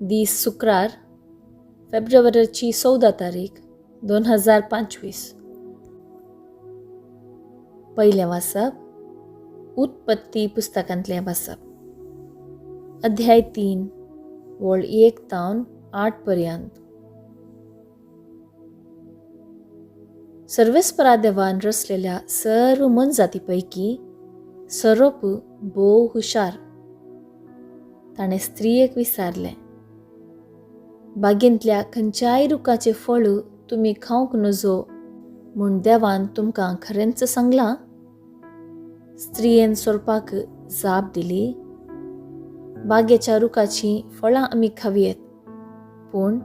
दीस शुक्रार फेब्रुवारीची 14 तारीख 2025. पयलें वाचप उत्पत्ती पुस्तकांतलें वाचप. अध्याय 3 वळ 1 तावन 8 पर्यंत. सर्वेस्परा देवान रचलेल्या सर्व मनजाती पैकी सरोप भोव हुशार. ताणें स्त्रियेक विचारलें, बागेंतल्या खंयच्याय रुखाचें फळ तुमी खावंक नजो म्हूण देवान तुमकां खरेंच सांगलां? स्त्रियेन सोरपाक जाप दिली, बागेच्या रुखाचीं फळां आमी खावयेत, पूण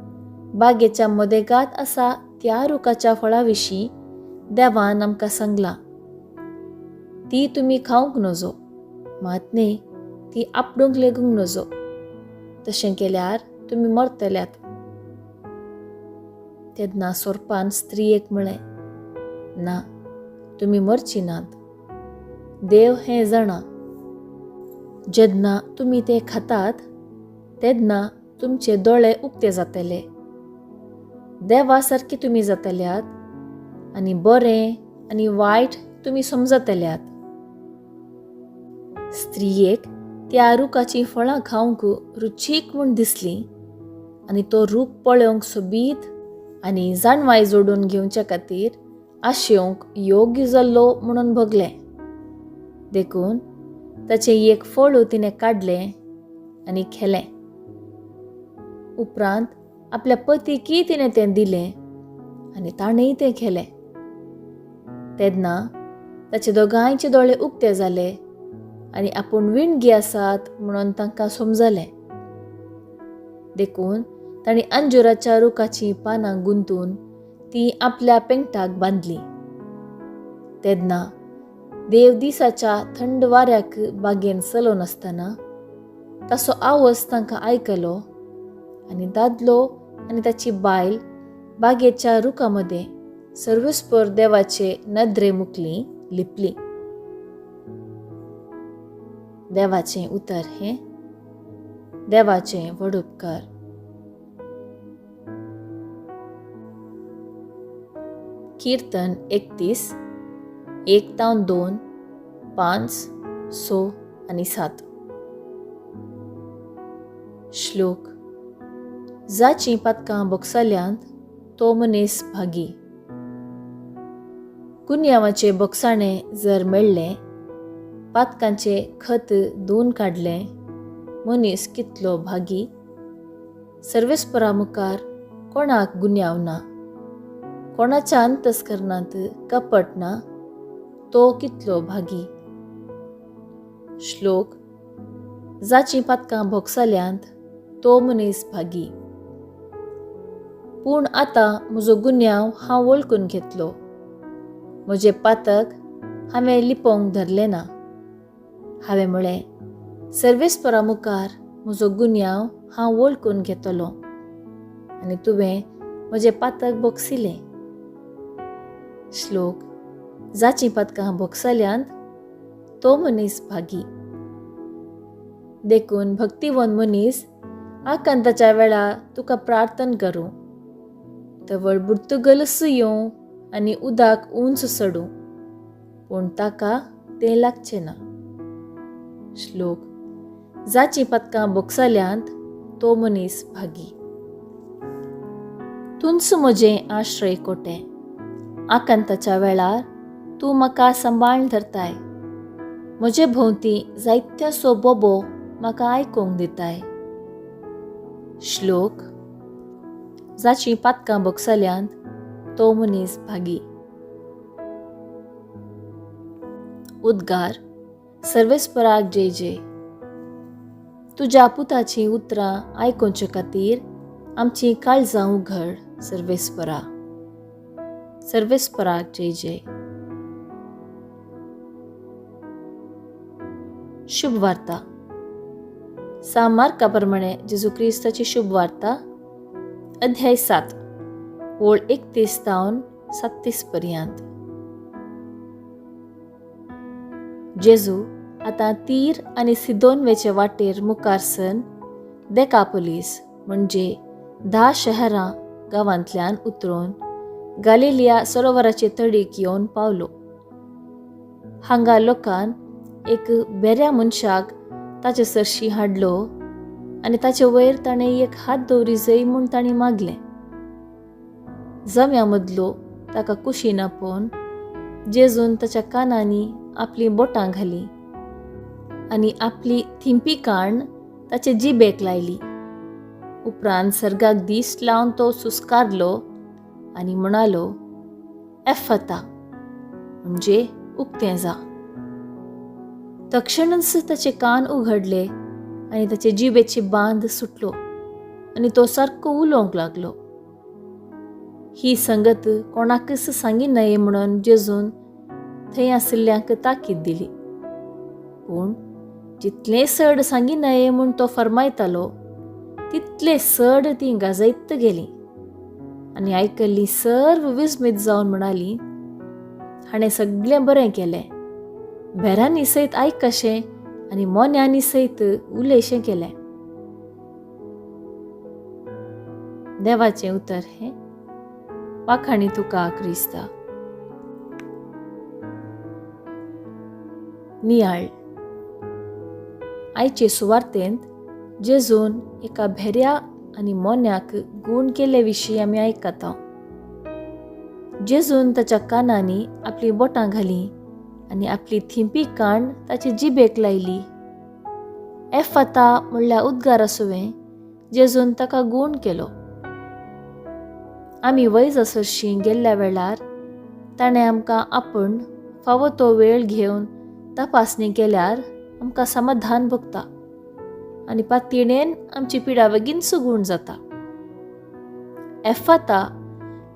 बागेच्या मदेगात आसा त्या रुखाच्या फळां विशीं देवान आमकां सांगलां, ती तुमी खावंक नजो, मात न्ही ती आपणूक लेगूंक नजो, तशें केल्यार तुमी मरतल्यात. तेन्ना सोरपान स्त्रियेक म्हळें, ना, तुमी मरची नात. देव हें जाणा. जेन्ना तुमी तें खातात तेन्ना तुमचे दोळे उक्ते जातले, देवा सारकी तुमी जातल्यात आनी बरें आनी वायट तुमी समजतल्यात. स्त्रियेक त्या रुखाचीं फळां खावंक रुचीक म्हूण दिसलीं आनी तो रूख पळोवंक सोबीत आनी जाणवाय जोडून घेवचे खातीर आशेवंक योग्य जाल्लो म्हणून भोगलें. देखून ताचें एक फळ तिणें काडलें आनी खेलें. उपरांत आपल्या पतीकय तिणें तें दिलें आनी ताणेंय तें खेलें. तेन्ना ताचे दोगांयचे दोळे उक्ते जाले आनी आपूण विणगी आसात म्हणून तांकां समजलें. देखून तांणी अंजुराच्या रुखाचीं पानां गुंतून तीं आपल्या पेंगटाक बांदलीं. तेन्ना देव दिसाच्या थंड वाऱ्याक बागेन चलो नासतना ताचो आवाज तांकां आयकलो आनी दादलो आनी ताची बायल बागेच्या रुखा मदें सर्वेस्पर देवाचे नदरे मुखलीं लिपलीं. देवाचें उतर हें. देवाचें व्हड उपकार. कीर्तन 31 1 तावन 2 5 6 आनी 7. श्लोक. जाचीं पातकां बोगसाल्यांत तो मनीस भागी. गुन्यांवाचे बोगसाणें जर मेळ्ळें, पातकांचें खत धुवन काडलें, मनीस कितलो भागी. सर्वेस्परा मुखार कोणाक गुन्यांव ना, कोणाच्या अंतस्करणांत कपट ना, तो कितलो भागी. श्लोक. जाचीं पातकां भोगसाल्यांत तो मनीस भागी. पूण आतां म्हजो गुन्यांव हांव वळखून घेतलो, म्हजें पातक हांवें लिपोवंक धरलें ना. हांवें म्हळें, सर्वेस्परा मुखार म्हजो गुन्यांव हांव वळखून घेतलो आनी तुवें म्हजें पातक बोगसिलें. श्लोक. जाचीं पातकां भोगसाल्यांत तो मनीस भागी. देखून भक्तिवन मनीस आकांताच्या वेळार तुका प्रार्थना करूं, तवळ बुर्तुगलस येवं आनी उदाक उंच चडूं, पूण ताका तें लागचें ना. श्लोक. जाचीं पातकां भोगसाल्यांत तो मनीस भागी. तुंच म्हजें आश्रय कोटें. आकांताच्या वेळार तूं म्हाका सांबाळून धरताय. म्हजे भोंवती जायत्यासो बोबो म्हाका आयकूंक दिताय. श्लोक. जाचीं पातकां भोगसाल्यांत तो मनीस भागी. उद्गार. सर्वेस्पराक जय जय. तुज्या पुताचीं उतरां आयकुचे खातीर आमचीं काळजां उघड, सर्वेस्परा. सर्वेस्पराक जय जय. शुभ वार्ता. मार्का प्रमाणे जेजू क्रिस्ताची शुभ वार्ता. अध्याय 7 वळ 31 तावन 37 पर्यंत. जेजू आतां तीर आनी सिदोन वेचे वाटेर मुखार सन देकापोलीस म्हणजे 10 शहरां गांवांतल्यान उतरून गलिलिया सरोवराचे तडीक येवन पावलो. हांगा लोकान एक बऱ्या मनशाक ताचे सरशी हाडलो आनी ताचे वयर ताणें एक हात दवरी जै म्हूण तांणी मागलें. जम्या मदलो ताका कुशीन आपोवन जेजून ताच्या कानांनी आपली बोटां घाली आनी आपली थिंपी काण ताचे जिबेक लायली. उपरांत सर्गाक दिश्ट लावन तो सुस्कारलो आनी म्हणालो, एफता, म्हणजे उक्तें जा. तक्षणच ताचे कान उघडले आनी ताचे जिबेचे बांद सुटलो आनी तो सारको उलोवंक लागलो. ही संगत कोणाकच सांगी न्हये म्हणून जेजून थंय आशिल्ल्यांक ताकीद दिली. पूण जितलें चड सांगी न्हये म्हूण तो फर्मायतालो तितले चड तीं गाजयत गेलीं आनी आयकल्लीं सर्व विस्मीत जावन म्हणालीं, हाणें सगळें बरें केलें. भेरांनी सयत आयकशें आनी मोन्यांनी सयत उलयशें केलें. देवाचें उतर हें. वाखाणी तुका क्रिस्ता. नियाळ. आयचे सुवार्तेंत जेजून एका भेऱ्या आनी मोन्याक गूण केले विशीं आमी आयकता. जेजून ताच्या कानांनी आपली बोटां घालीं आनी आपली थिंपी काण ताचे जिबेक लायली. एफता म्हणल्यार उद्गार आसुवें, जेजून ताका गूण केलो. आमी वैज सरशी गेल्ल्या वेळार ताणें आमकां आपण फावो तो वेळ घेवन तपासणी केल्यार आमकां समाधान भोगता आनी पातयेन आमची पिडा बेगीन सुगूण जाता. एफता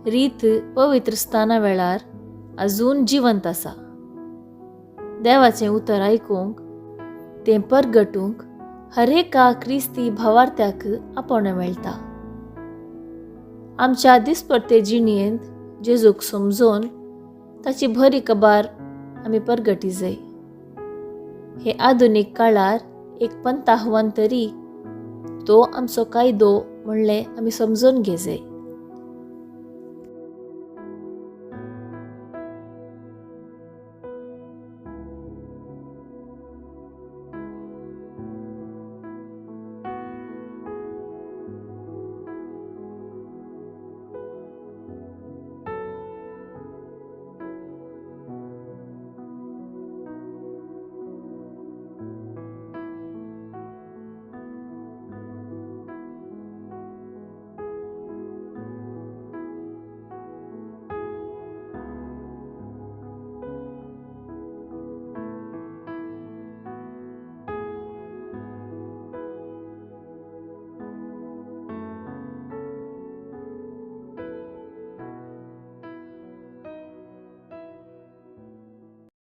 रीत पवित्र स्थाना वेळार अजून जिवंत आसा. देवाचें उतर आयकूंक, तें परगटूंक हरेका क्रिस्ती भावार्थ्याक आपोवणें मेळटा. आमच्या दिसपट्टे जिणेंत जेजूक समजोवन ताची बरी खबर आमी परगटी जाय. हे आधुनीक काळार एक पंथ आव्हान तरी तो आमचो कायदो म्हणलें आमी समजून घे जाय.